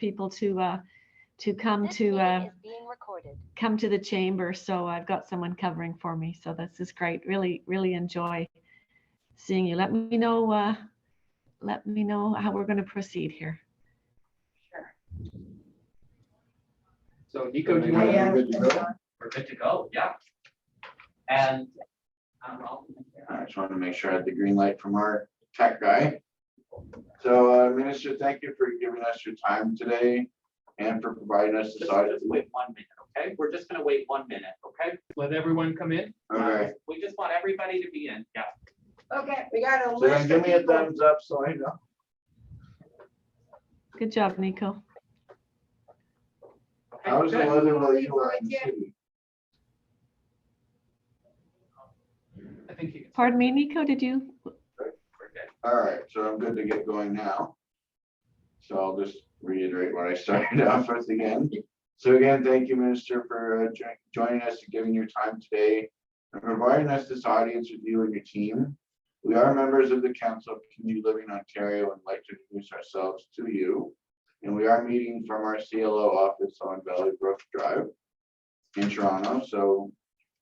people to come come to the chamber. So I've got someone covering for me. So this is great. Really enjoy seeing you. Let me know how we're going to proceed here. Sure. So Nico, do you want to? We're good to go. Yeah. And I just wanted to make sure I had the green light from our tech guy. So, Minister, thank you for giving us your time today and for providing us the slide. Just wait 1 minute, okay? We're just gonna wait 1 minute, okay? Let everyone come in. Okay. We just want everybody to be in. Yeah. Okay, we got a So list then of give me a people. thumbs up so I know. Good job, Nico. How's the good. weather where you are in the city? I think you can. Pardon me, Nico, did you? We're good. All right, so I'm good to get going now. So I'll just reiterate what I started off with again. So again, thank you, Minister, for joining us and giving your time today and providing us this audience with you and your team. We are members of the Council of Community Living Ontario and like to introduce ourselves to you. And we are meeting from our CLO office on Valley Brook Drive in Toronto, so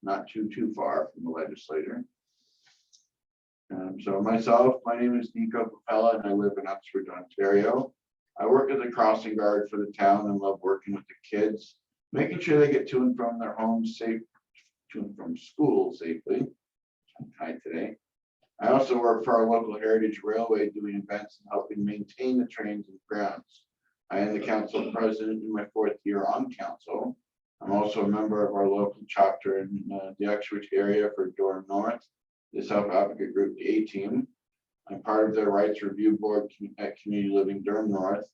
not too far from the legislator. So myself, my name is Nico Papella and I live in Oxford, Ontario. I work as a crossing guard for the town and love working with the kids, making sure they get to and from their homes safe, to and from school safely. I'm tired today. I also work for our local Heritage Railway doing events and helping maintain the trains and grounds. I am the council president in my 4th year on council. I'm also a member of our local chapter in the Uxbridge area for Durham North, the Self Advocate Group, the A-Team. I'm part of the Rights Review Board at Community Living Durham North.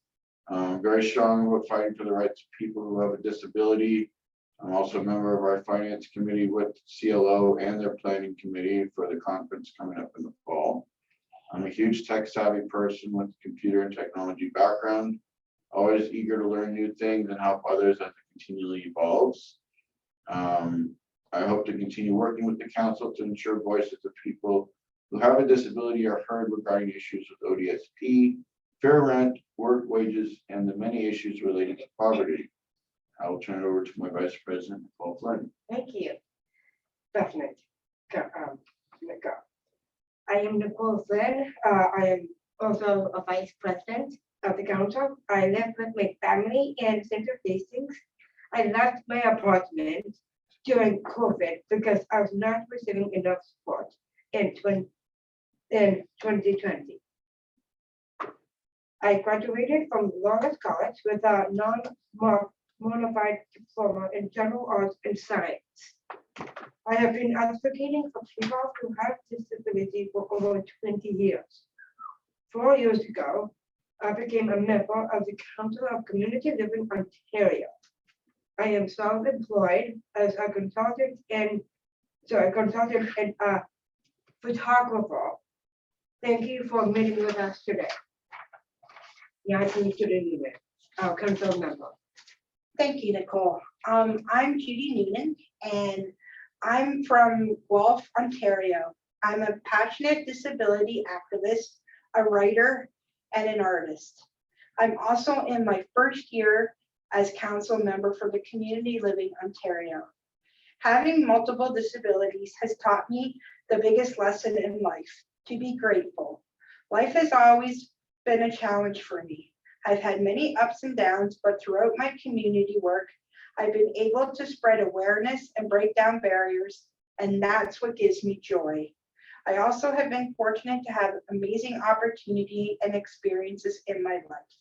Very strong about fighting for the rights of people who have a disability. I'm also a member of our Finance Committee with CLO and their Planning Committee for the conference coming up in the fall. I'm a huge tech savvy person with a computer and technology background, always eager to learn new things and help others as it continually evolves. I hope to continue working with the council to ensure voices of people who have a disability are heard regarding issues with ODSP, fair rent, work wages, and the many issues related to poverty. I will turn it over to my Vice President, Nicole Flynn. Thank you. Definitely. I am Nicole Flynn. I am also a vice president of the council. I live with my family in Central Hastings. I left my apartment during COVID because I was not receiving enough support in 2020. I graduated from Lawrence College with a non-modified diploma in general arts and science. I have been advocating for people who have disability for over 20 years. 4 years ago, I became a member of the Council of Community Living Ontario. I am self-employed as a consultant and a photographer. Thank you for meeting with us today. Yeah, I can student our council member. Thank you, Nicole. I'm Judy Noonan, and I'm from Guelph, Ontario. I'm a passionate disability activist, a writer, and an artist. I'm also in my 1st year as council member for the Community Living Ontario. Having multiple disabilities has taught me the biggest lesson in life, to be grateful. Life has always been a challenge for me. I've had many ups and downs, but throughout my community work, I've been able to spread awareness and break down barriers, and that's what gives me joy. I also have been fortunate to have amazing opportunity and experiences in my life.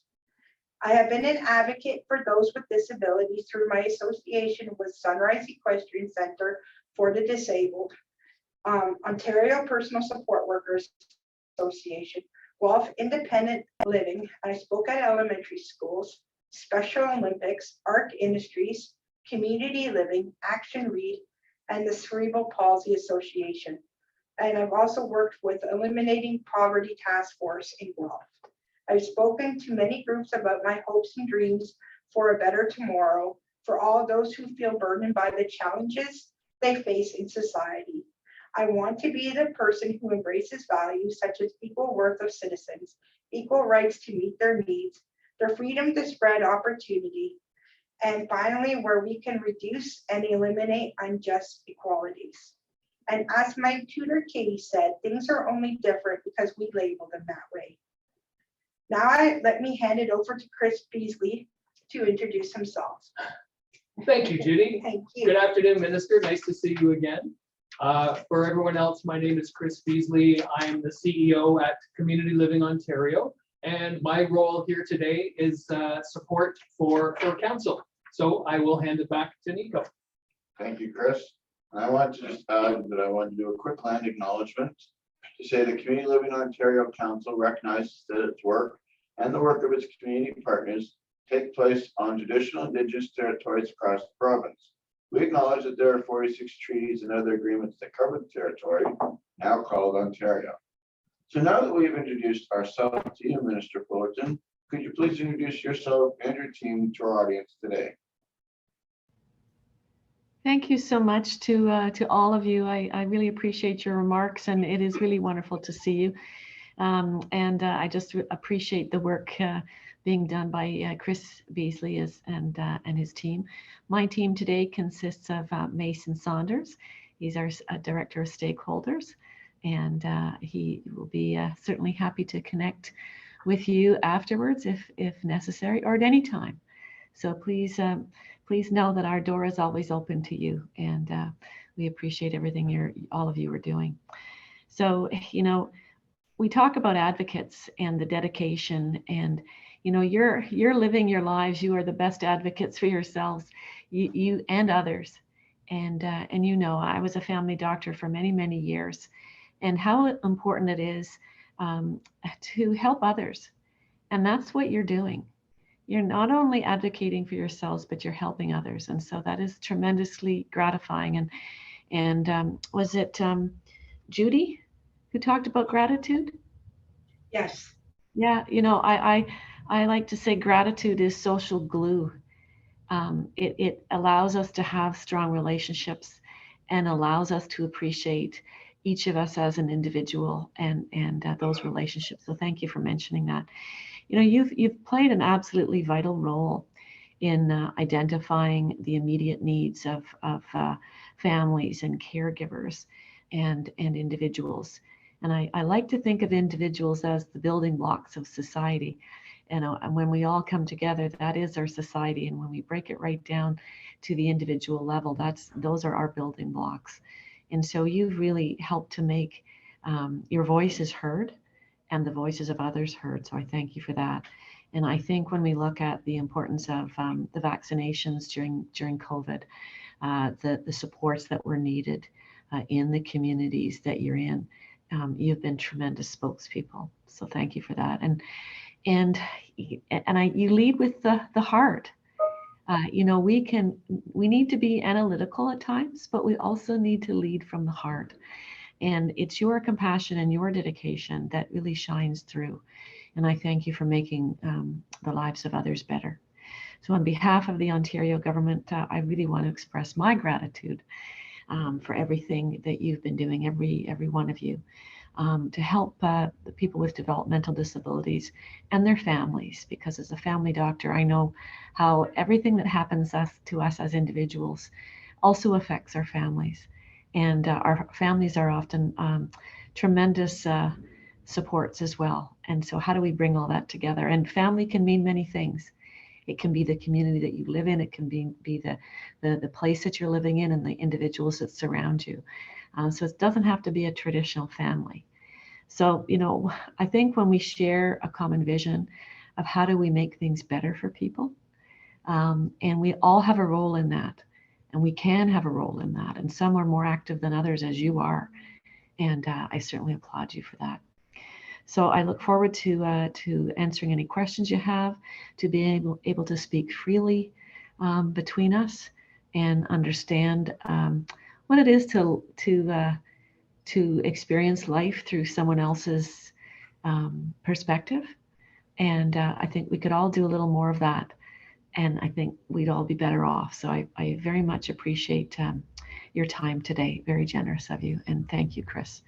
I have been an advocate for those with disabilities through my association with Sunrise Equestrian Center for the Disabled, Ontario Personal Support Workers Association, Guelph Independent Living. I spoke at elementary schools, Special Olympics, ARC Industries, Community Living, Action Read, and the Cerebral Palsy Association. And I've also worked with Eliminating Poverty Task Force in Guelph. I've spoken to many groups about my hopes and dreams for a better tomorrow for all those who feel burdened by the challenges they face in society. I want to be the person who embraces values such as equal worth of citizens, equal rights to meet their needs, for freedom to spread opportunity, and finally, where we can reduce and eliminate unjust equalities. And as my tutor Katie said, things are only different because we label them that way. Now let me hand it over to Chris Beasley to introduce himself. Thank you, Judy. Thank you. Good afternoon, Minister. Nice to see you again. For everyone else, my name is Chris Beasley. I am the CEO at Community Living Ontario, and my role here today is support for council. So I will hand it back to Nico. Thank you, Chris. And I want to just add that I want to do a quick land acknowledgement to say the Community Living Ontario Council recognizes that its work and the work of its community partners take place on traditional Indigenous territories across the province. We acknowledge that there are 46 treaties and other agreements that cover the territory, now called Ontario. So now that we've introduced ourselves to you, Minister Fullerton, could you please introduce yourself and your team to our audience today? Thank you so much to all of you. I really appreciate your remarks, and it is really wonderful to see you. I just appreciate the work being done by Chris Beasley and his team. My team today consists of Mason Saunders. He's our Director of Stakeholders, and he will be certainly happy to connect with you afterwards if necessary, or at any time. So please know that our door is always open to you, and we appreciate everything all of you are doing. So, we talk about advocates and the dedication, and you're living your lives. You are the best advocates for yourselves, you and others. And I was a family doctor for many years, and how important it is to help others. And that's what you're doing. You're not only advocating for yourselves, but you're helping others. And so that is tremendously gratifying. And was it Judy who talked about gratitude? Yes. Yeah, I like to say gratitude is social glue. It allows us to have strong relationships and allows us to appreciate each of us as an individual and those relationships. So thank you for mentioning that. You've played an absolutely vital role in identifying the immediate needs of families and caregivers and individuals. And I like to think of individuals as the building blocks of society. And when we all come together, that is our society. And when we break it right down to the individual level, those are our building blocks. And so you've really helped to make your voices heard and the voices of others heard. So I thank you for that. And I think when we look at the importance of the vaccinations during COVID, the supports that were needed in the communities that you're in, you've been tremendous spokespeople. So thank you for that. And you lead with the heart. We need to be analytical at times, but we also need to lead from the heart. And it's your compassion and your dedication that really shines through. And I thank you for making the lives of others better. So on behalf of the Ontario government, I really want to express my gratitude for everything that you've been doing, every one of you, to help the people with developmental disabilities and their families. Because as a family doctor, I know how everything that happens to us as individuals also affects our families. And our families are often tremendous supports as well. And so how do we bring all that together? And family can mean many things. It can be the community that you live in. It can be the place that you're living in and the individuals that surround you. So it doesn't have to be a traditional family. So, I think when we share a common vision of how do we make things better for people, and we all have a role in that, and we can have a role in that, and some are more active than others, as you are, and I certainly applaud you for that. So I look forward to answering any questions you have, to be able to speak freely between us and understand what it is to experience life through someone else's perspective. And I think we could all do a little more of that. And I think we'd all be better off. So I very much appreciate your time today. Very generous of you. And thank you, Chris,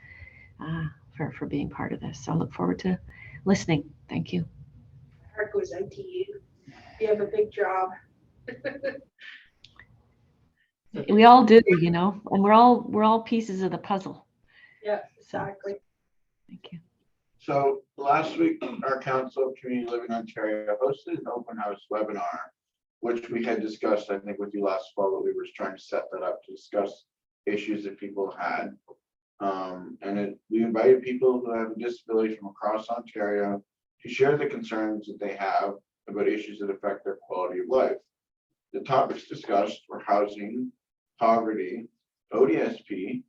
for being part of this. So I look forward to listening. Thank you. Our goes out to you. You have a big job. We all do, you know, and we're all pieces of the puzzle. Yeah, So, exactly. thank you. So last week, our Council of Community Living Ontario hosted an open house webinar, which we had discussed, I think, with you last fall, that we were trying to set that up to discuss issues that people had. We invited people who have a disability from across Ontario to share the concerns that they have about issues that affect their quality of life. The topics discussed were housing, poverty, ODSP,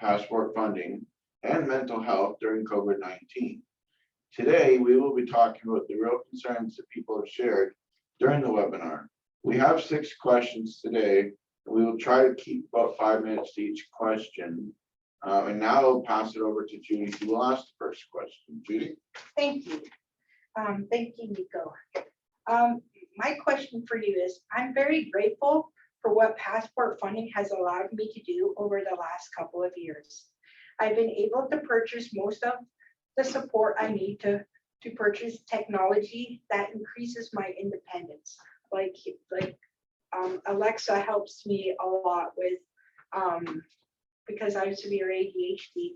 passport funding, and mental health during COVID-19. Today, we will be talking about the real concerns that people have shared during the webinar. We have 6 questions today, and we will try to keep about 5 minutes to each question. And now I'll pass it over to Judy, who will ask the first question. Judy? Thank you. Thank you, Nico. My question for you is, I'm very grateful for what passport funding has allowed me to do over the last couple of years. I've been able to purchase most of the support I need to purchase technology that increases my independence. Like Alexa helps me a lot with, because I have severe ADHD,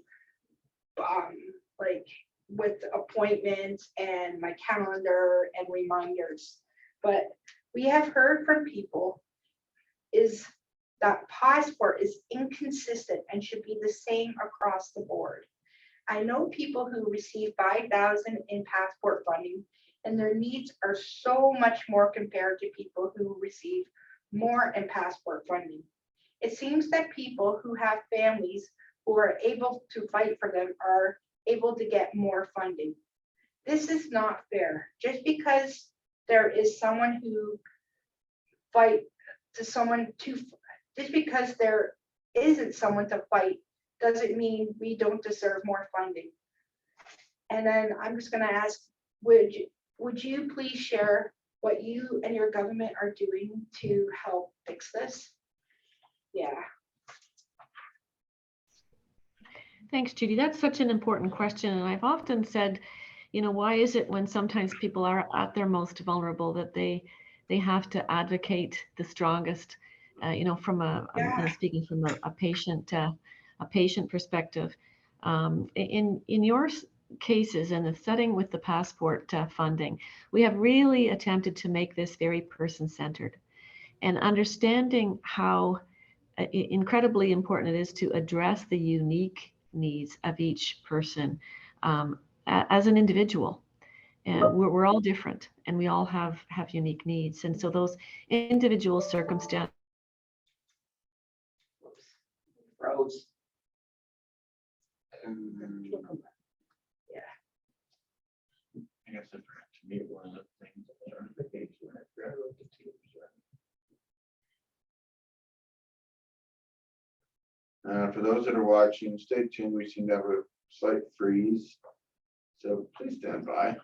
like with appointments and my calendar and reminders. But we have heard from people is that passport is inconsistent and should be the same across the board. I know people who receive 5,000 in passport funding, and their needs are so much more compared to people who receive more in passport funding. It seems that people who have families who are able to fight for them are able to get more funding. This is not fair. Just because there is someone who fight to someone to, just because there isn't someone to fight doesn't mean we don't deserve more funding. And then I'm just going to ask, would you please share what you and your government are doing to help fix this? Yeah. Thanks, Judy. That's such an important question. And I've often said, you know, why is it when sometimes people are at their most vulnerable that they have to advocate the strongest, you know, from speaking from a patient perspective. In your cases and the setting with the passport funding, we have really attempted to make this very person-centered, and understanding how incredibly important it is to address the unique needs of each person as an individual. And we're all different, and we all have unique needs, and so those individual circumstances. Rose. Yeah. I guess I forgot to mute one of the things on the page when I wrote the teams. For those that are watching, stay tuned. We seem to have a slight freeze, so please stand by.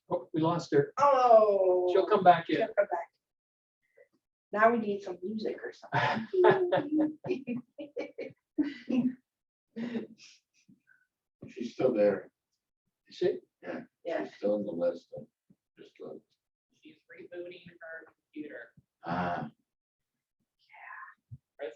Oh, we lost her. Oh. She'll come back in. She'll come back. Now we need some music or something. She's still there. Is she? Yeah. Yeah. She's still in the list. Just look. She's rebooting her computer. Ah. Chris,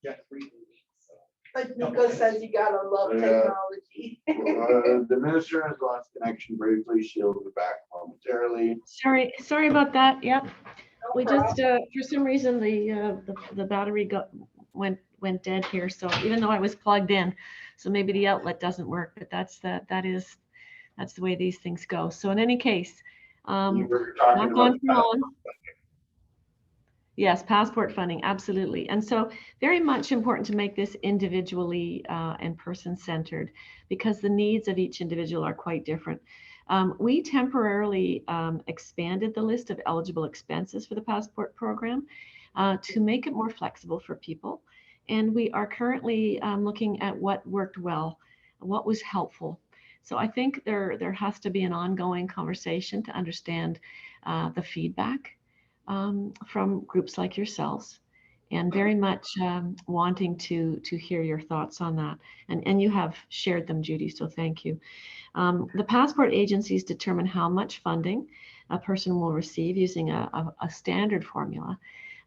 just rebooting, so. Like Nico says, you gotta love Yeah. technology. The minister has lost connection briefly. She'll be back momentarily. Sorry about that. Yep. No We problem. just for some reason the battery went dead here. So even though I was plugged in, so maybe the outlet doesn't work. But that's the way these things go. So in any case, You were not talking going about too long. Yes, passport funding, absolutely. And so very much important to make this individually and person-centered, because the needs of each individual are quite different. We temporarily expanded the list of eligible expenses for the passport program to make it more flexible for people. And we are currently looking at what worked well, what was helpful. So I think there has to be an ongoing conversation to understand the feedback from groups like yourselves, and very much wanting to hear your thoughts on that. And you have shared them, Judy, so thank you. The passport agencies determine how much funding a person will receive using a standard formula,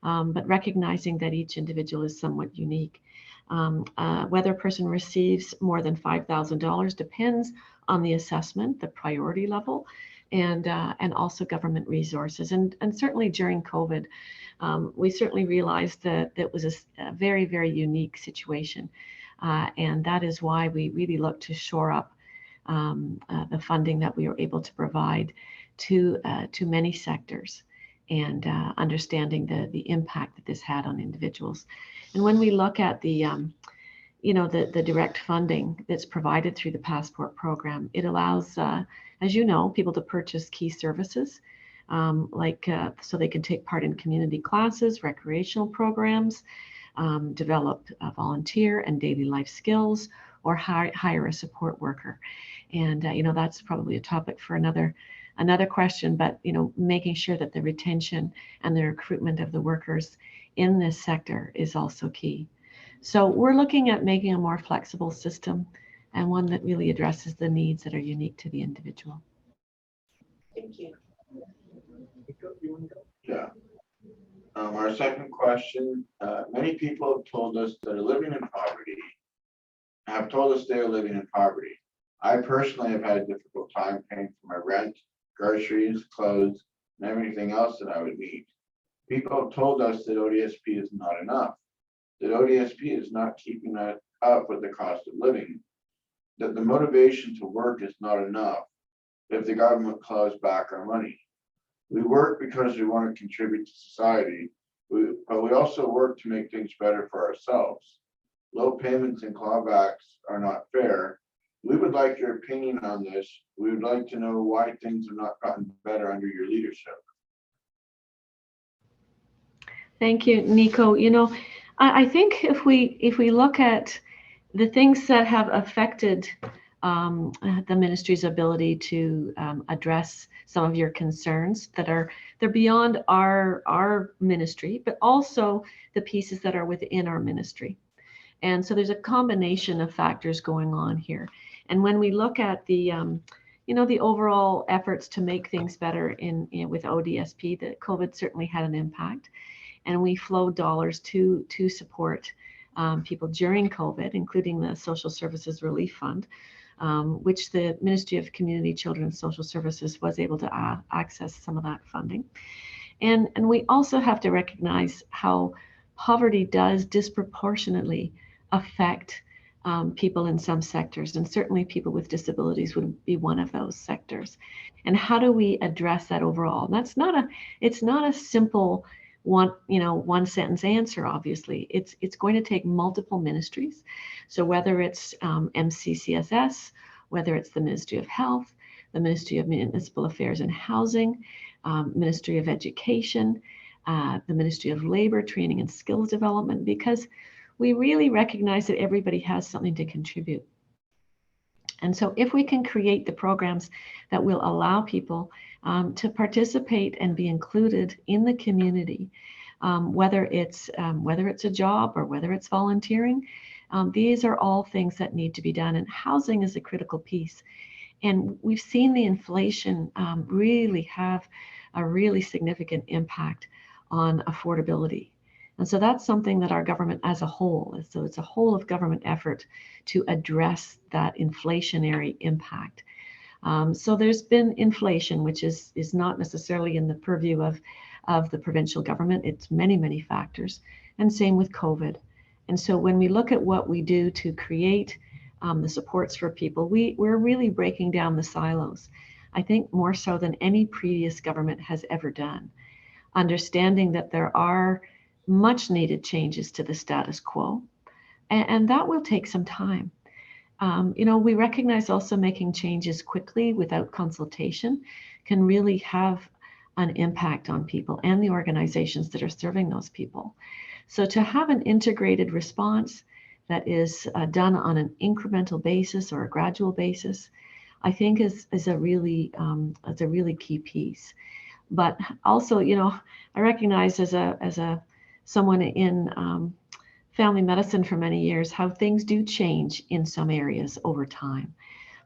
but recognizing that each individual is somewhat unique. Whether a person receives more than $5,000 depends on the assessment, the priority level, and also government resources. And certainly during COVID, we certainly realized that it was a very, very unique situation. And that is why we really look to shore up the funding that we were able to provide to many sectors, and understanding the impact that this had on individuals. And when we look at the direct funding that's provided through the passport program, it allows, as you know, people to purchase key services, so they can take part in community classes, recreational programs, develop volunteer and daily life skills, or hire a support worker. And that's probably a topic for another question, but making sure that the retention and the recruitment of the workers in this sector is also key. So we're looking at making a more flexible system, and one that really addresses the needs that are unique to the individual. Thank you. Nico, you want to go? Yeah. Our second question, many people have told us that are living in poverty, have told us they are living in poverty. I personally have had a difficult time paying for my rent, groceries, clothes, and everything else that I would need. People have told us that ODSP is not enough, that ODSP is not keeping up with the cost of living, that the motivation to work is not enough if the government claws back our money. We work because we want to contribute to society, but we also work to make things better for ourselves. Low payments and clawbacks are not fair. We would like your opinion on this. We would like to know why things have not gotten better under your leadership. Thank you, Nico. I think if we look at the things that have affected the ministry's ability to address some of your concerns they're beyond our ministry, but also the pieces that are within our ministry. And so there's a combination of factors going on here. And when we look at the overall efforts to make things better with ODSP, that COVID certainly had an impact, and we flowed dollars to support people during COVID, including the Social Services Relief Fund, which the Ministry of Community, Children and Social Services was able to access some of that funding. And we also have to recognize how poverty does disproportionately affect people in some sectors, and certainly people with disabilities would be one of those sectors. And how do we address that overall? And it's not a simple one sentence answer. Obviously, it's going to take multiple ministries. So whether it's MCCSS, whether it's the Ministry of Health, the Ministry of Municipal Affairs and Housing, Ministry of Education, the Ministry of Labor, Training and Skills Development, because we really recognize that everybody has something to contribute. And so if we can create the programs that will allow people to participate and be included in the community, whether it's a job or whether it's volunteering, these are all things that need to be done. And housing is a critical piece. And we've seen the inflation really have a really significant impact on affordability. And so that's something that our government as a whole, so it's a whole of government effort to address that inflationary impact. So there's been inflation, which is not necessarily in the purview of the provincial government. It's many, many factors, and same with COVID. And so when we look at what we do to create the supports for people, we're really breaking down the silos, I think more so than any previous government has ever done, understanding that there are much needed changes to the status quo, and that will take some time. We recognize also making changes quickly without consultation can really have an impact on people and the organizations that are serving those people. So to have an integrated response that is done on an incremental basis or a gradual basis, I think is a really key piece. But also, I recognize as a someone in family medicine for many years how things do change in some areas over time.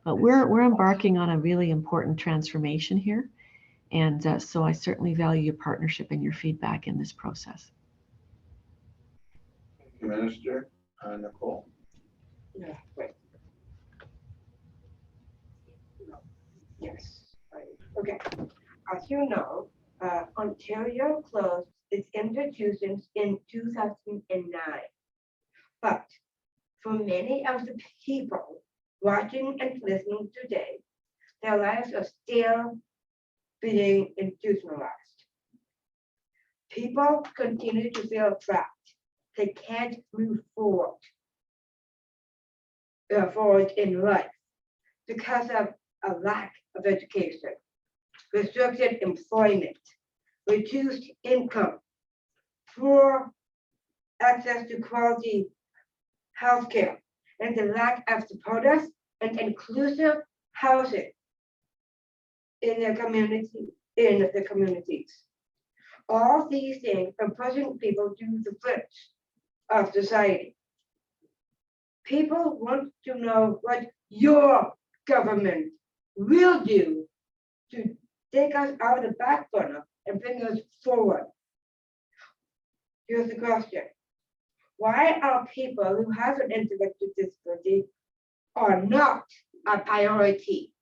But we're embarking on a really important transformation here, and so I certainly value your partnership and your feedback in this process. Thank you, Minister. Nicole? Yeah, right. Yes, right. Okay. As you know, Ontario closed its institutions in 2009. But for many of the people watching and listening today, their lives are still being institutionalized. People continue to feel trapped. They can't move forward in life because of a lack of education, restricted employment, reduced income, poor access to quality healthcare, and the lack of supportive and inclusive housing in the communities. All these things are pushing people to the fringe of society. People want to know what your government will do to take us out of the back burner and bring us forward. Here's the question. Why are people who have an intellectual disability are not a priority?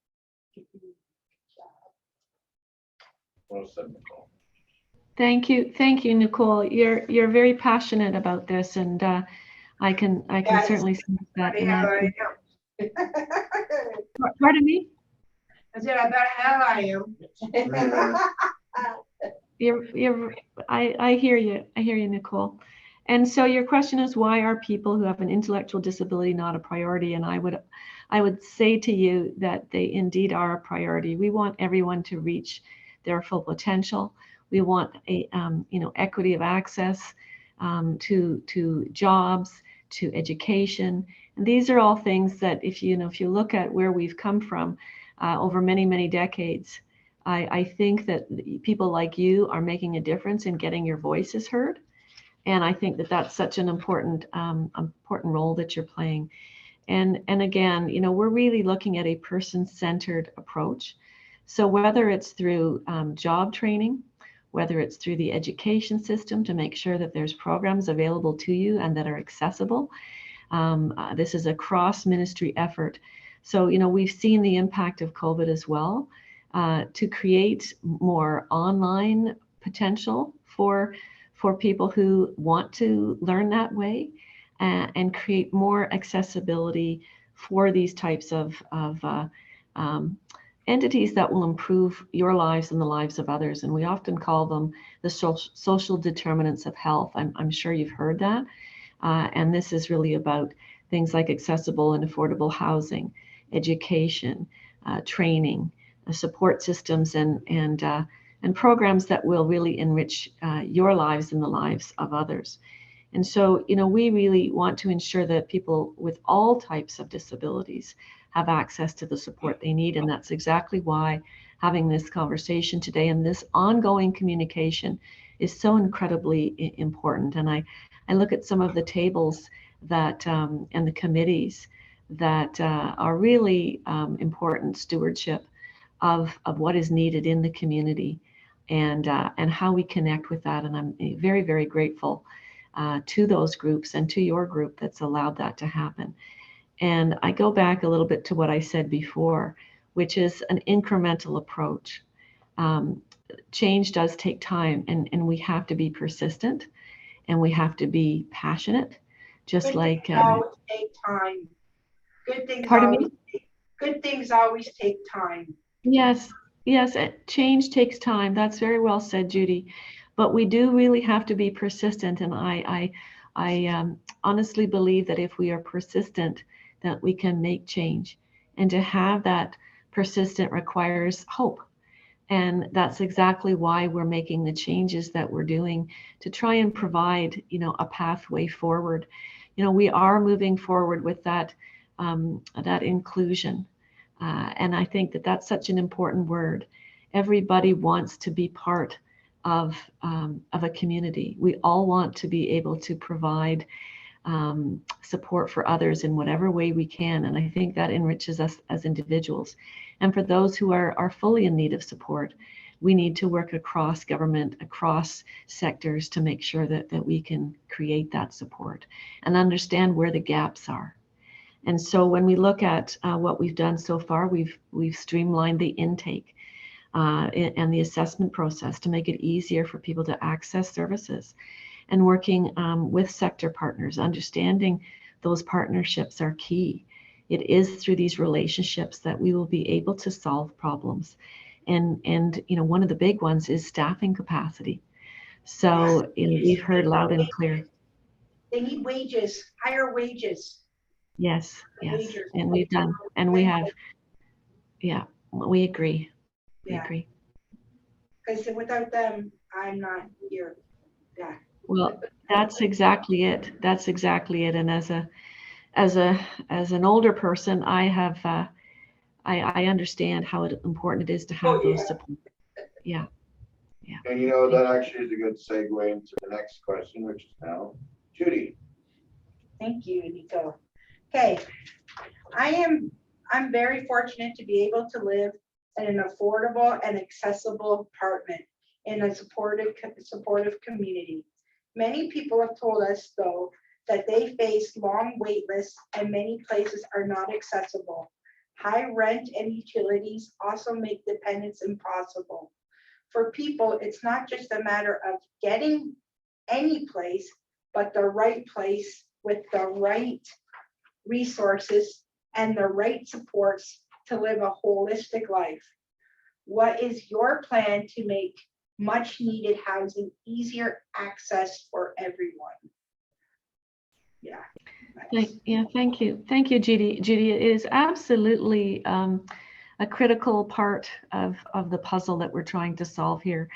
Well said, Nicole. Thank you, Nicole. You're very passionate about this, and I can Yes. certainly sense that. And Yeah, that I know. pardon me. I said, I bet hell I am. I hear you. I hear you, Nicole. And so your question is, why are people who have an intellectual disability not a priority? And I would say to you that they indeed are a priority. We want everyone to reach their full potential. We want a equity of access to jobs, to education. And these are all things that if you look at where we've come from over many decades, I think that people like you are making a difference in getting your voices heard. And I think that that's such an important role that you're playing. And again, we're really looking at a person-centered approach. So whether it's through job training, whether it's through the education system to make sure that there's programs available to you and that are accessible, this is a cross-ministry effort. So, we've seen the impact of COVID as well to create more online potential for people who want to learn that way and create more accessibility for these types of entities that will improve your lives and the lives of others. And we often call them the social determinants of health. I'm sure you've heard that. And this is really about things like accessible and affordable housing, education, training, support systems, and programs that will really enrich your lives and the lives of others. And so, we really want to ensure that people with all types of disabilities have access to the support they need. And that's exactly why having this conversation today and this ongoing communication is so incredibly important. And I look at some of the tables that and the committees that are really important stewardship of what is needed in the community and how we connect with that. And I'm very grateful to those groups and to your group that's allowed that to happen. And I go back a little bit to what I said before, which is an incremental approach. Change does take time, and we have to be persistent, and we have to be passionate, just like. Things always take time. Good things Pardon always me? good things always take time. Yes, change takes time. That's very well said, Judy. But we do really have to be persistent, and I honestly believe that if we are persistent, that we can make change. And to have that persistent requires hope. And that's exactly why we're making the changes that we're doing to try and provide, a pathway forward. We are moving forward with that inclusion. And I think that that's such an important word. Everybody wants to be part of a community. We all want to be able to provide support for others in whatever way we can. And I think that enriches us as individuals. And for those who are fully in need of support, we need to work across government, across sectors to make sure that we can create that support and understand where the gaps are. And so when we look at what we've done so far, we've streamlined the intake and the assessment process to make it easier for people to access services, and working with sector partners, understanding those partnerships are key. It is through these relationships that we will be able to solve problems. And you know, one of the big ones is staffing capacity. So you know, we've heard loud and clear. They need wages, higher wages. Yes, yes. Wages. And we've done, and we have, yeah, we agree. We Yeah. agree. Because without them, I'm not here. Yeah. Well, that's exactly it. That's exactly it. And as an older person, I have I understand how important it is to have those support. Yeah, yeah. And you know, that actually is a good segue into the next question, which is now Judy. Thank you, Nico. Okay, I'm very fortunate to be able to live in an affordable and accessible apartment in a supportive community. Many people have told us, though, that they face long wait lists and many places are not accessible. High rent and utilities also make dependence impossible. For people, it's not just a matter of getting any place, but the right place with the right resources and the right supports to live a holistic life. What is your plan to make much needed housing easier access for everyone? Yeah. Thank you. Thank you, Judy. Judy, it is absolutely a critical part of the puzzle that we're trying to solve here.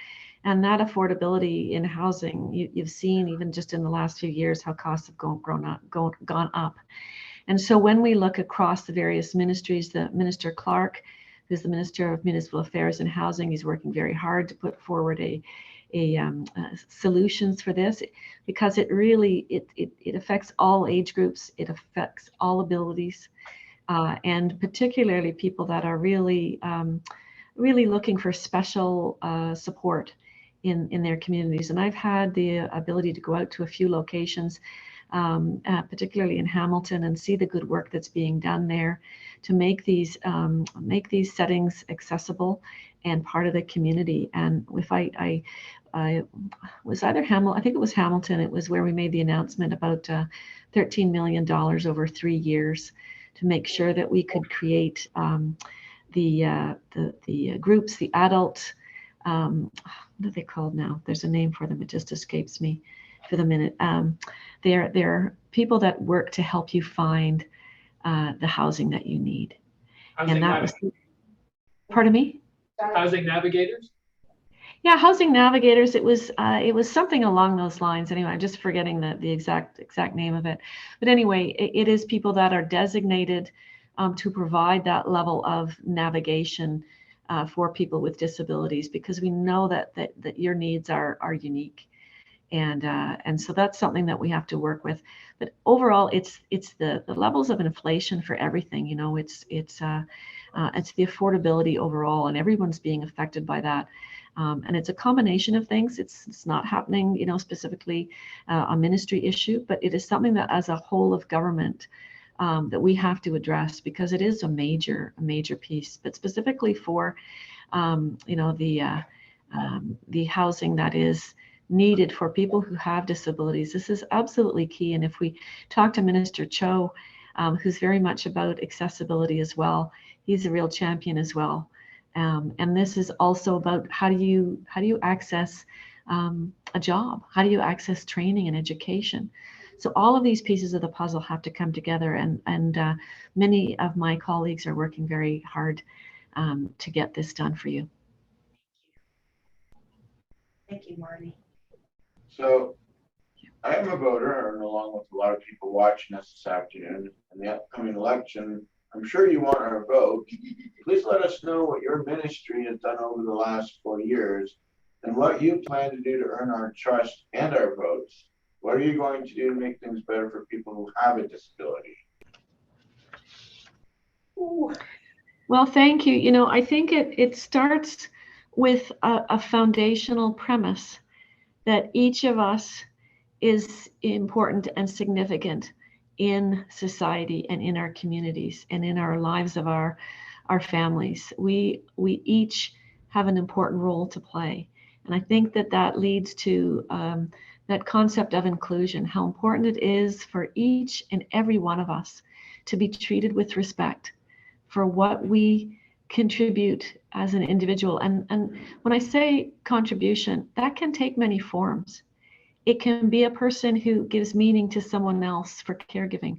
And that affordability in housing, you've seen even just in the last few years how costs have gone up. And so when we look across the various ministries, the Minister Clark, who's the Minister of Municipal Affairs and Housing, he's working very hard to put forward solutions for this, because it really it affects all age groups, it affects all abilities, and particularly people that are really really looking for special support in their communities. And I've had the ability to go out to a few locations, particularly in Hamilton, and see the good work that's being done there to make these settings accessible and part of the community. And if I was either I think it was Hamilton, it was where we made the announcement about $13 million over 3 years to make sure that we could create the groups, the adult, what are they called now? There's a name for them. It just escapes me for the minute. They're people that work to help you find the housing that you need. Housing And that was, pardon me? Housing navigators? Yeah, housing navigators. It was something along those lines. Anyway, I'm just forgetting the exact name of it. But anyway, it is people that are designated to provide that level of navigation for people with disabilities, because we know that your needs are unique, and so that's something that we have to work with. But overall, it's the levels of inflation for everything. You know, it's the affordability overall, and everyone's being affected by that. And it's a combination of things. It's not happening, you know, specifically a ministry issue, but it is something that as a whole of government that we have to address, because it is a major piece. But specifically for you know, the housing that is needed for people who have disabilities, this is absolutely key. And if we talk to Minister Cho, who's very much about accessibility as well, he's a real champion as well. And this is also about how do you access a job? How do you access training and education? So all of these pieces of the puzzle have to come together, and many of my colleagues are working very hard to get this done for you. Thank you, Marty. So I am a voter, and along with a lot of people watching us this afternoon, in the upcoming election, I'm sure you want our vote. Please let us know what your ministry has done over the last 4 years and what you plan to do to earn our trust and our votes. What are you going to do to make things better for people who have a disability? Ooh, Well, thank you. I think it starts with a foundational premise that each of us is important and significant in society and in our communities and in our lives of our families. We each have an important role to play. And I think that leads to that concept of inclusion, how important it is for each and every one of us to be treated with respect for what we contribute as an individual. And when I say contribution, that can take many forms. It can be a person who gives meaning to someone else for caregiving.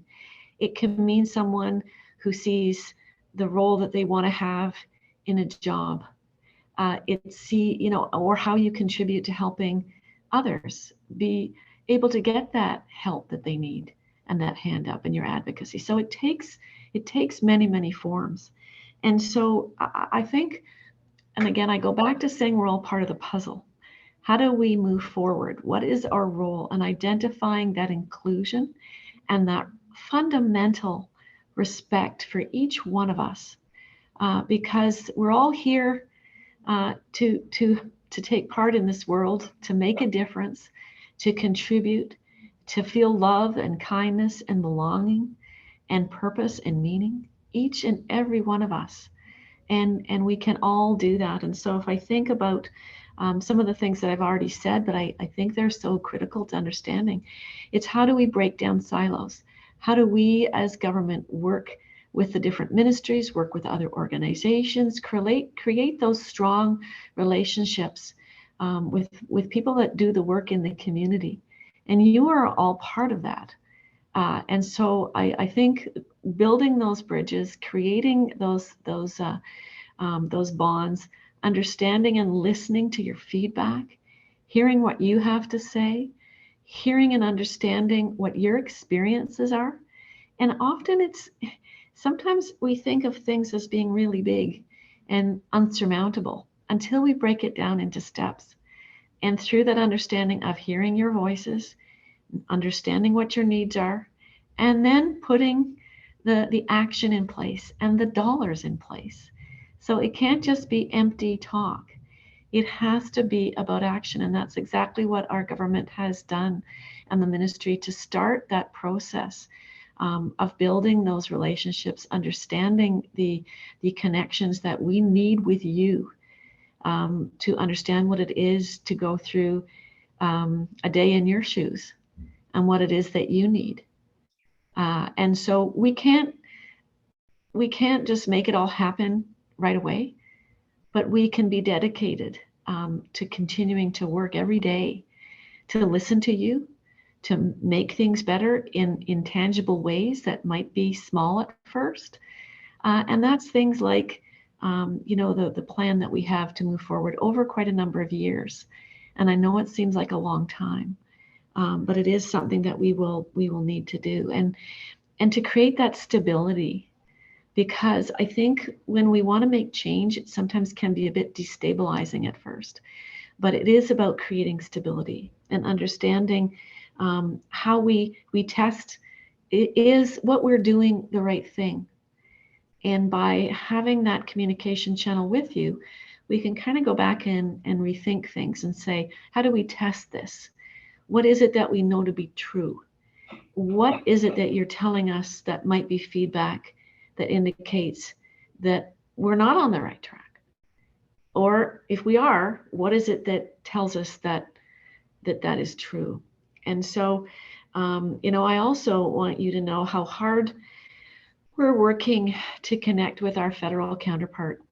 It can mean someone who sees the role that they want to have in a job. Or how you contribute to helping others be able to get that help that they need and that hand up in your advocacy. So it takes many, many forms. And so I think, and again, I go back to saying we're all part of the puzzle. How do we move forward? What is our role in identifying that inclusion and that fundamental respect for each one of us? Because we're all here to take part in this world, to make a difference, to contribute, to feel love and kindness and belonging and purpose and meaning, each and every one of us. And we can all do that. And so if I think about some of the things that I've already said, but I think they're so critical to understanding, it's how do we break down silos? How do we as government work with the different ministries, work with other organizations, create those strong relationships with people that do the work in the community? And you are all part of that. And so I think building those bridges, creating those bonds, understanding and listening to your feedback, hearing what you have to say, hearing and understanding what your experiences are. And often sometimes we think of things as being really big and unsurmountable until we break it down into steps. And through that understanding of hearing your voices, understanding what your needs are, and then putting the action in place and the dollars in place. So it can't just be empty talk. It has to be about action. And that's exactly what our government has done and the ministry to start that process of building those relationships, understanding the connections that we need with you to understand what it is to go through a day in your shoes and what it is that you need. And so we can't just make it all happen right away, but we can be dedicated to continuing to work every day to listen to you, to make things better in tangible ways that might be small at first. And that's things like, the plan that we have to move forward over quite a number of years. And I know it seems like a long time, but it is something that we will need to do. And to create that stability, because I think when we want to make change, it sometimes can be a bit destabilizing at first. But it is about creating stability and understanding how we test, is what we're doing the right thing. And by having that communication channel with you, we can kind of go back and rethink things and say, how do we test this? What is it that we know to be true? What is it that you're telling us that might be feedback that indicates that we're not on the right track? Or if we are, what is it that tells us that is true? And so, I also want you to know how hard we're working to connect with our federal counterpart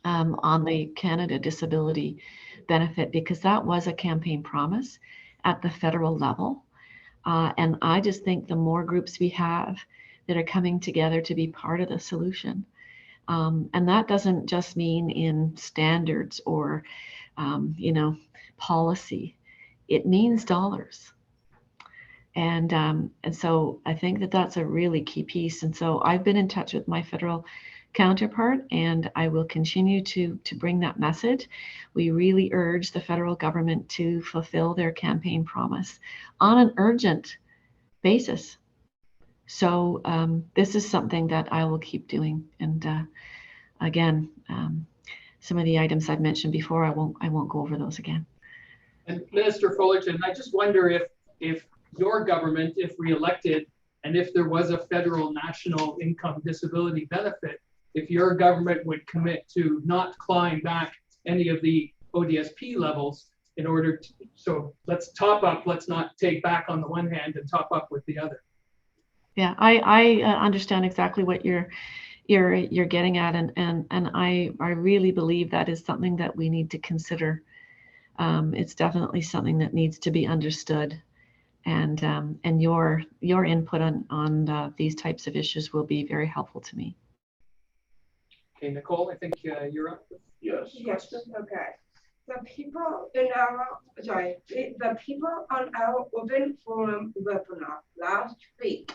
on the Canada Disability Benefit, because that was a campaign promise at the federal level. And I just think the more groups we have that are coming together to be part of the solution, and that doesn't just mean in standards or, policy. It means dollars. And so I think that that's a really key piece. And so I've been in touch with my federal counterpart, and I will continue to bring that message. We really urge the federal government to fulfill their campaign promise on an urgent basis. So this is something that I will keep doing. And again, some of the items I've mentioned before, I won't go over those again. And Minister Fullerton, I just wonder if your government, if reelected, and if there was a federal national income disability benefit, if your government would commit to not clawing back any of the ODSP levels in order to, so let's top up, let's not take back on the one hand and top up with the other. Yeah, I understand exactly what you're getting at, and I really believe that is something that we need to consider. It's definitely something that needs to be understood, and your input on these types of issues will be very helpful to me. Okay, Nicole, I think you're up. Yes. Yes, okay. The people in our, the people on our open forum webinar last week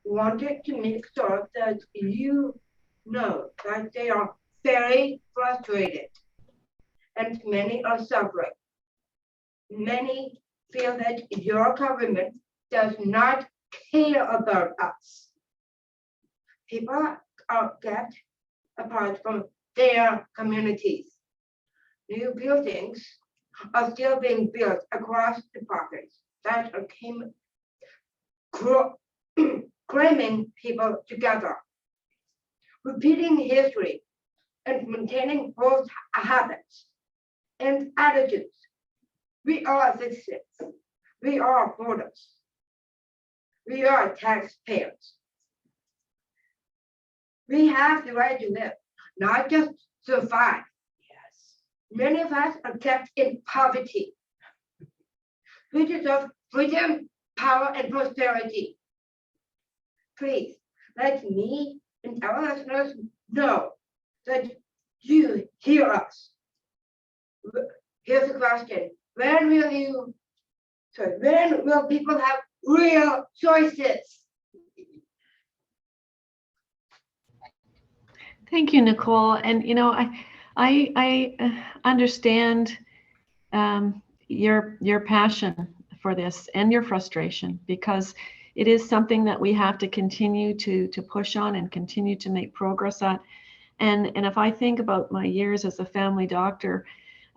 wanted to make sure that you know that they are very frustrated and many are suffering. Many feel that your government does not care about us. People are get apart from their communities. New buildings are still being built across the province that are claiming people together, repeating history and maintaining both habits and attitudes. We are citizens. We are voters. We are taxpayers. We have the right to live, not just survive. Yes. Many of us are kept in poverty. We deserve freedom, power, and prosperity. Please let me and our listeners know that you hear us. Here's the question. When will people have real choices? Thank you, Nicole. And I understand your passion for this and your frustration, because it is something that we have to continue to push on and continue to make progress at. And if I think about my years as a family doctor,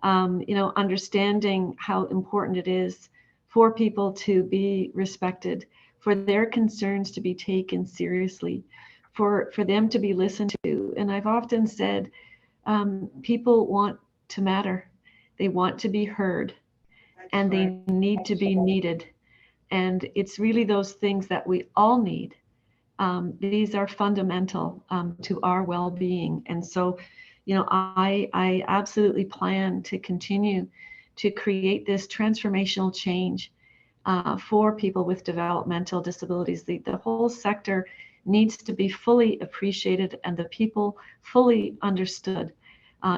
understanding how important it is for people to be respected, for their concerns to be taken seriously, for them to be listened to. And I've often said, people want to matter. They want to be heard, and they need to be needed. And it's really those things that we all need. These are fundamental to our well-being. And so, I absolutely plan to continue to create this transformational change for people with developmental disabilities. The whole sector needs to be fully appreciated and the people fully understood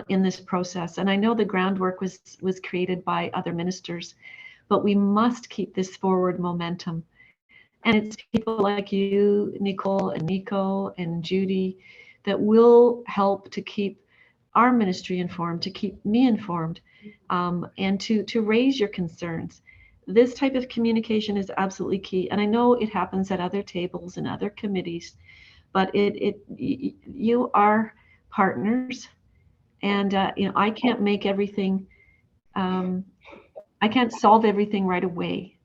in this process. And I know the groundwork was created by other ministers, but we must keep this forward momentum. And it's people like you, Nicole and Nico and Judy, that will help to keep our ministry informed, to keep me informed, and to raise your concerns. This type of communication is absolutely key. And I know it happens at other tables and other committees, but you are partners, and I can't make everything, I can't solve everything right away.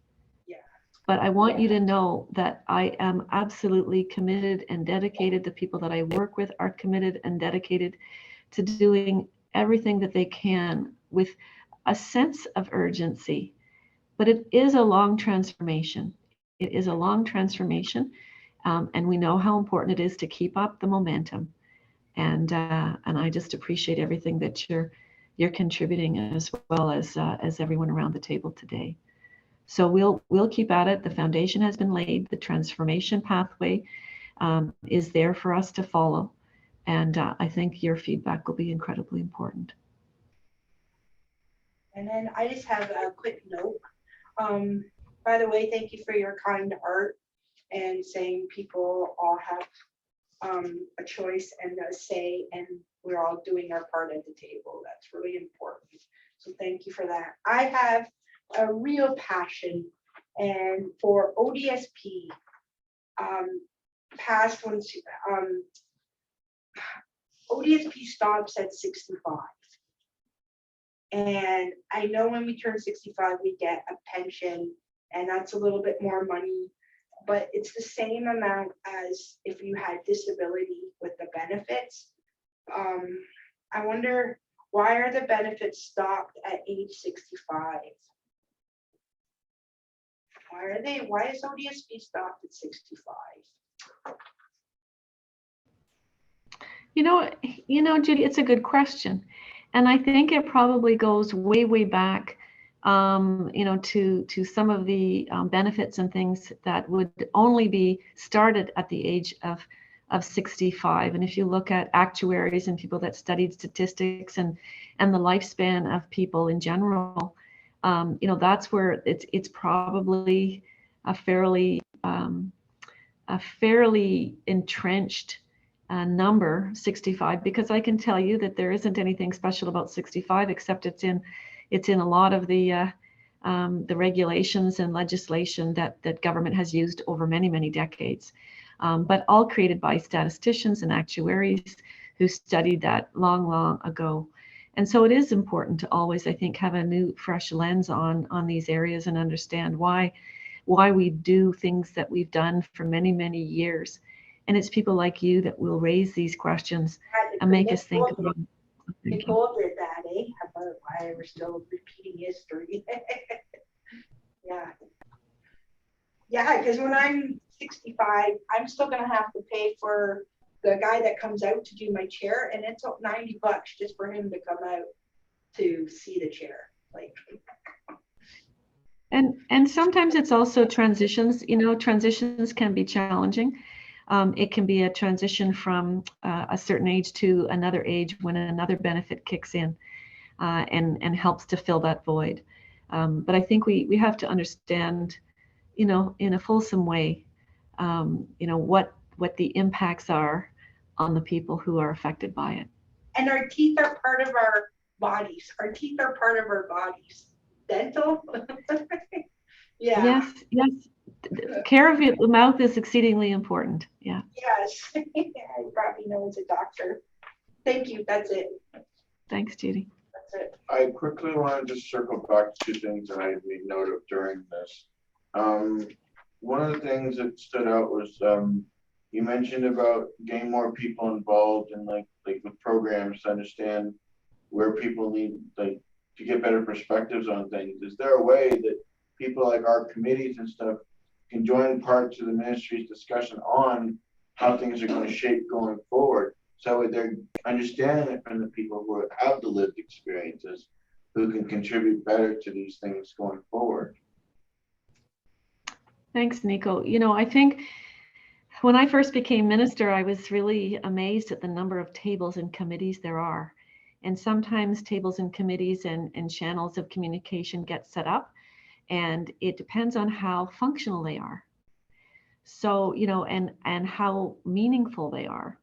But I want you to know that I am absolutely committed and dedicated. The people that I work with are committed and dedicated to doing everything that they can with a sense of urgency. But it is a long transformation. It is a long transformation, and we know how important it is to keep up the momentum. And I just appreciate everything that you're contributing, as well as everyone around the table today. So we'll keep at it. The foundation has been laid. The transformation pathway is there for us to follow. And I think your feedback will be incredibly important. And then I just have a quick note. by the way, thank you for your kind heart and saying people all have a choice and a say, and we're all doing our part at the table. That's really important. So thank you for that. I have a real passion and for ODSP, past ones, ODSP stops at 65. And I know when we turn 65, we get a pension, and that's a little bit more money, but it's the same amount as if you had disability with the benefits. I wonder, why are the benefits stopped at age 65? Why is ODSP stopped at 65? Judy, it's a good question. And I think it probably goes way, way back, to some of the benefits and things that would only be started at the age of 65. And if you look at actuaries and people that studied statistics and the lifespan of people in general, that's where it's probably a fairly entrenched number, 65, because I can tell you that there isn't anything special about 65, except it's in a lot of the regulations and legislation that government has used over many, many decades, but all created by statisticians and actuaries who studied that long, long ago. And so it is important to always, I think, have a new, fresh lens on these areas and understand why we do things that we've done for many, many years. And it's people like you that will raise these questions and make us think about it. Nicole did that, eh? About why we're still repeating history. Yeah, because when I'm 65, I'm still gonna have to pay for the guy that comes out to do my chair, and it's up $90 just for him to come out to see the chair. Like, and sometimes it's also transitions. Transitions can be challenging. It can be a transition from a certain age to another age when another benefit kicks in and helps to fill that void. But I think we have to understand, in a fulsome way, what the impacts are on the people who are affected by it. and our teeth are part of our bodies. Our teeth are part of our bodies. Dental. Yeah. Yes. Care of the mouth is exceedingly important. Yeah. Yes. I probably know as a doctor. Thank you. That's it. Thanks, Judy. That's it. I quickly want to just circle back to 2 things that I made note of during this. One of the things that stood out was you mentioned about getting more people involved in like with programs to understand where people need to get better perspectives on things. Is there a way that people like our committees and stuff can join parts of the ministry's discussion on how things are going to shape going forward, so they're understanding it from the people who have the lived experiences, who can contribute better to these things going forward? Thanks, Nico. I think when I first became minister, I was really amazed at the number of tables and committees there are. And sometimes tables and committees and channels of communication get set up, and it depends on how functional they are. So, and how meaningful they are.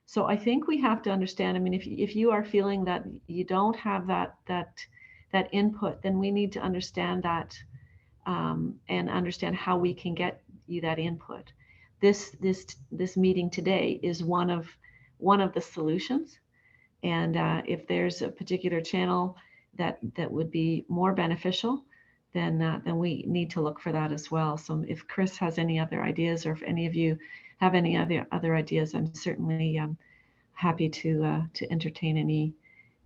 So I think we have to understand, if you are feeling that you don't have that input, then we need to understand that and understand how we can get you that input. This meeting today is one of the solutions. And if there's a particular channel that would be more beneficial, then we need to look for that as well. So if Chris has any other ideas, or if any of you have any other ideas, I'm certainly happy to entertain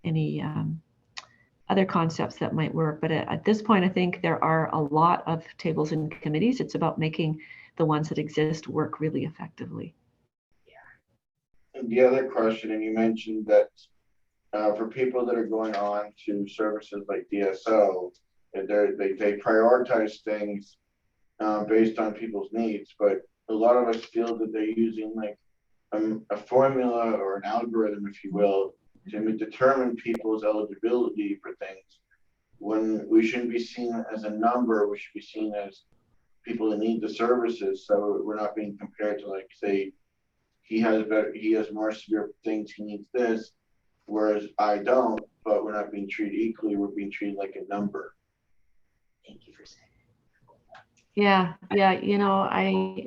any other concepts that might work. But at this point, I think there are a lot of tables and committees. It's about making the ones that exist work really effectively. And the other question, and you mentioned that for people that are going on to services like DSO, they prioritize things based on people's needs, but a lot of us feel that they're using like a formula or an algorithm, if you will, to determine people's eligibility for things. when we shouldn't be seen as a number, we should be seen as people that need the services. So we're not being compared to, like, say, he has more severe things, he needs this, whereas I don't, but we're not being treated equally, we're being treated like a number. Thank you for saying. Yeah,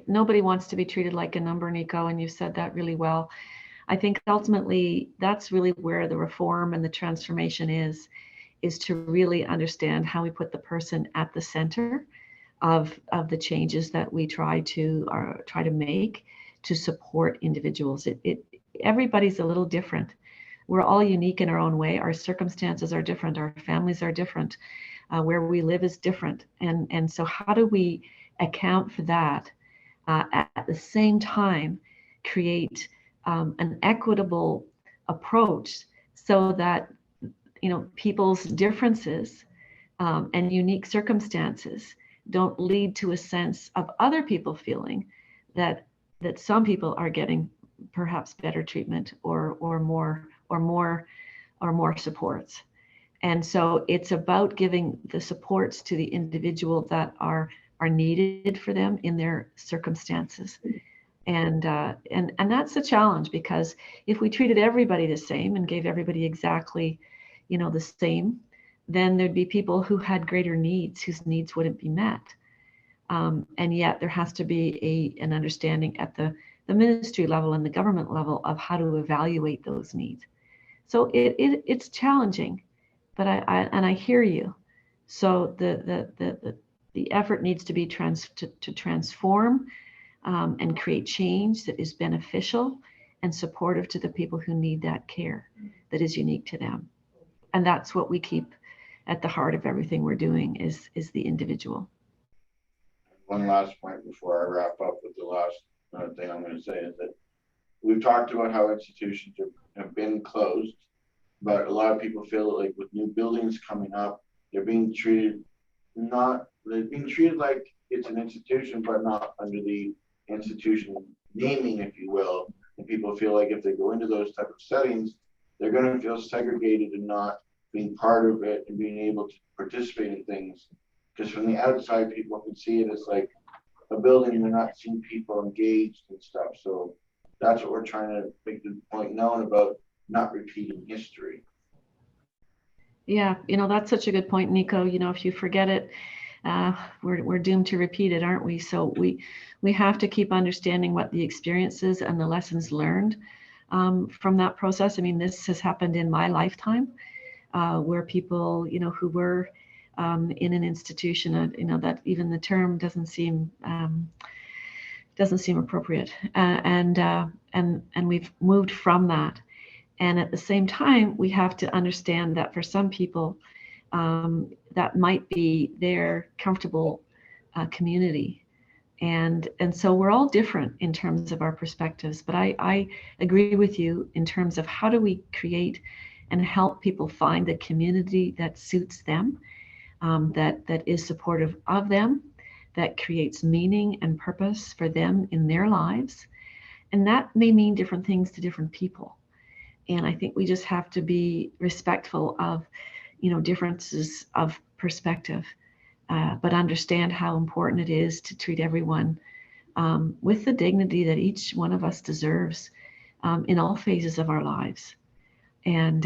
nobody wants to be treated like a number, Nico, and you've said that really well. I think ultimately that's really where the reform and the transformation is to really understand how we put the person at the center of the changes that we try to make to support individuals. Everybody's a little different. We're all unique in our own way. Our circumstances are different. Our families are different. Where we live is different. And so how do we account for that at the same time create an equitable approach so that people's differences and unique circumstances don't lead to a sense of other people feeling that some people are getting perhaps better treatment or more supports. And so it's about giving the supports to the individual that are needed for them in their circumstances. And that's a challenge, because if we treated everybody the same and gave everybody exactly, the same, then there'd be people who had greater needs whose needs wouldn't be met. And yet there has to be an understanding at the ministry level and the government level of how to evaluate those needs. So it's challenging, but I hear you. So the effort needs to be to transform and create change that is beneficial and supportive to the people who need that care that is unique to them. And that's what we keep at the heart of everything we're doing is the individual. One last point before I wrap up with the last thing I'm going to say is that we've talked about how institutions have been closed, but a lot of people feel like with new buildings coming up, they're being treated like it's an institution, but not under the institution naming, if you will. And people feel like if they go into those type of settings, they're going to feel segregated and not being part of it and being able to participate in things. Because from the outside, people can see it as like a building and they're not seeing people engaged and stuff. So that's what we're trying to make the point known about not repeating history. Yeah, that's such a good point, Nico. If you forget it, we're doomed to repeat it, aren't we? So we have to keep understanding what the experiences and the lessons learned from that process. I mean, this has happened in my lifetime, where people, who were in an institution, that even the term doesn't seem appropriate, and we've moved from that. And at the same time, we have to understand that for some people, that might be their comfortable community. And so we're all different in terms of our perspectives. But I agree with you in terms of how do we create and help people find the community that suits them, that is supportive of them, that creates meaning and purpose for them in their lives. And that may mean different things to different people. And I think we just have to be respectful of, differences of perspective, but understand how important it is to treat everyone with the dignity that each one of us deserves in all phases of our lives. And,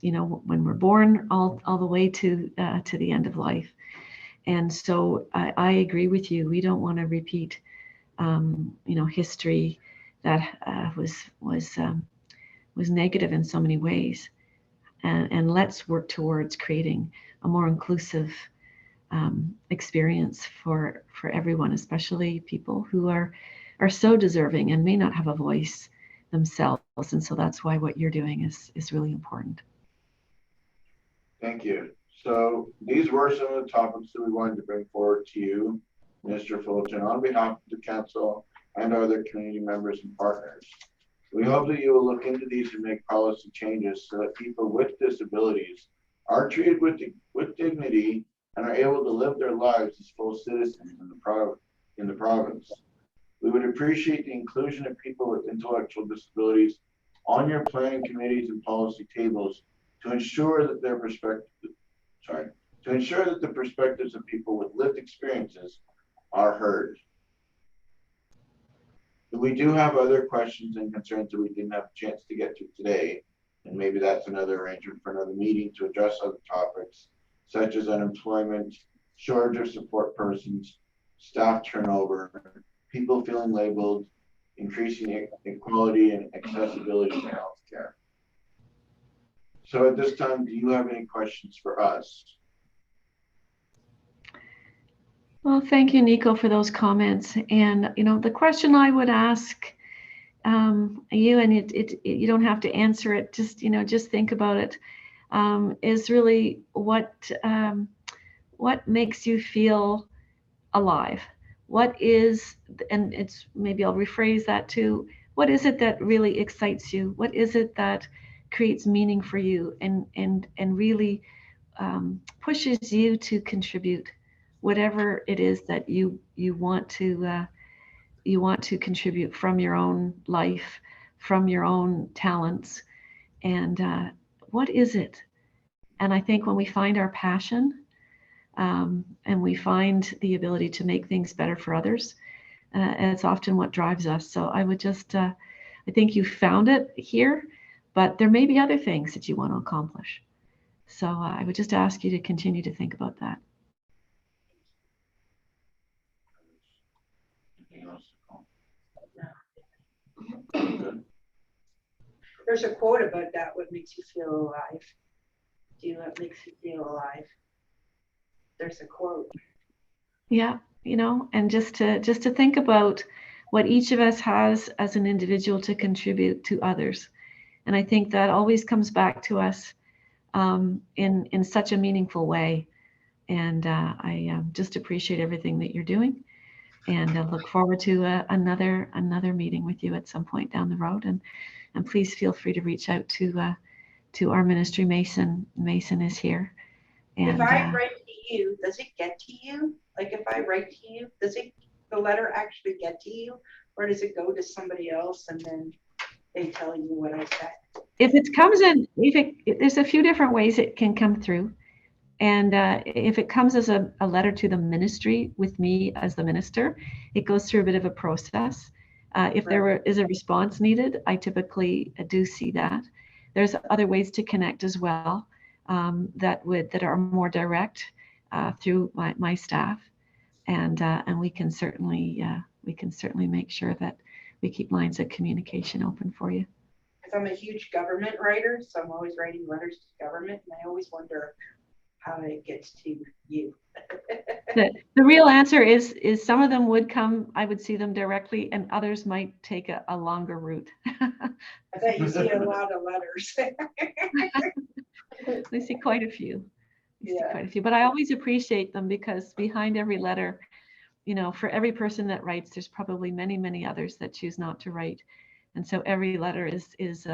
when we're born all the way to the end of life. And so I agree with you. We don't want to repeat, history that was negative in so many ways, and let's work towards creating a more inclusive experience for everyone, especially people who are so deserving and may not have a voice themselves. And so that's why what you're doing is really important. Thank you. So these were some of the topics that we wanted to bring forward to you, Mr. Fulton, on behalf of the council and other community members and partners. We hope that you will look into these and make policy changes so that people with disabilities are treated with dignity and are able to live their lives as full citizens in the province. We would appreciate the inclusion of people with intellectual disabilities on your planning committees and policy tables to ensure that their to ensure that the perspectives of people with lived experiences are heard. We do have other questions and concerns that we didn't have a chance to get to today, and maybe that's another arrangement for another meeting to address other topics, such as unemployment, shortage of support persons, staff turnover, people feeling labeled, increasing equality and accessibility to healthcare. So at this time, do you have any questions for us? Well, thank you, Nico, for those comments. And the question I would ask you, and you don't have to answer it. Just think about it. Is really what makes you feel alive? What is, and it's maybe I'll rephrase that too. What is it that really excites you? What is it that creates meaning for you and really pushes you to contribute? Whatever it is that you want to contribute from your own life, from your own talents, and what is it? And I think when we find our passion and we find the ability to make things better for others, it's often what drives us. So I would just, I think you found it here, but there may be other things that you want to accomplish. So I would just ask you to continue to think about that. There's a quote about that. What makes you feel alive? What makes you feel alive? There's a quote. Yeah, and just to think about what each of us has as an individual to contribute to others. And I think that always comes back to us in such a meaningful way. And I just appreciate everything that you're doing, and I look forward to another meeting with you at some point down the road. And please feel free to reach out to our ministry. Mason is here. And if I write to you, does it get to you? Like if I write to you, does the letter actually get to you, or does it go to somebody else and then they tell you what I said? If it comes in, there's a few different ways it can come through. And if it comes as a letter to the ministry with me as the minister, it goes through a bit of a process. If there is a response needed, I typically do see that. There's other ways to connect as well that are more direct through my staff, and we can certainly make sure that we keep lines of communication open for you. Because I'm a huge government writer, so I'm always writing letters to government, and I always wonder how it gets to you. The real answer is some of them would come, I would see them directly, and others might take a longer route. I bet you see a lot of letters. I see quite a few. But I always appreciate them, because behind every letter, for every person that writes, there's probably many others that choose not to write, and so every letter is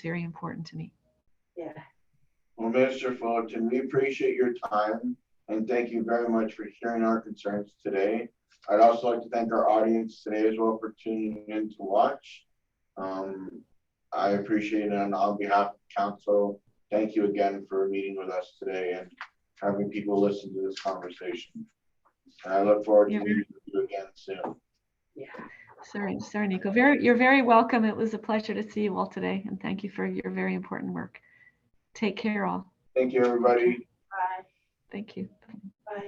very important to me. Yeah. Well, Minister Fullerton, we appreciate your time, and thank you very much for hearing our concerns today. I'd also like to thank our audience today as well for tuning in to watch. I appreciate it, and on behalf of council, thank you again for meeting with us today and having people listen to this conversation. And I look forward to meeting with you again soon. Yeah. Sorry, Nico. You're very welcome. It was a pleasure to see you all today, and thank you for your very important work. Take care, all. Thank you, everybody. Bye. Thank you.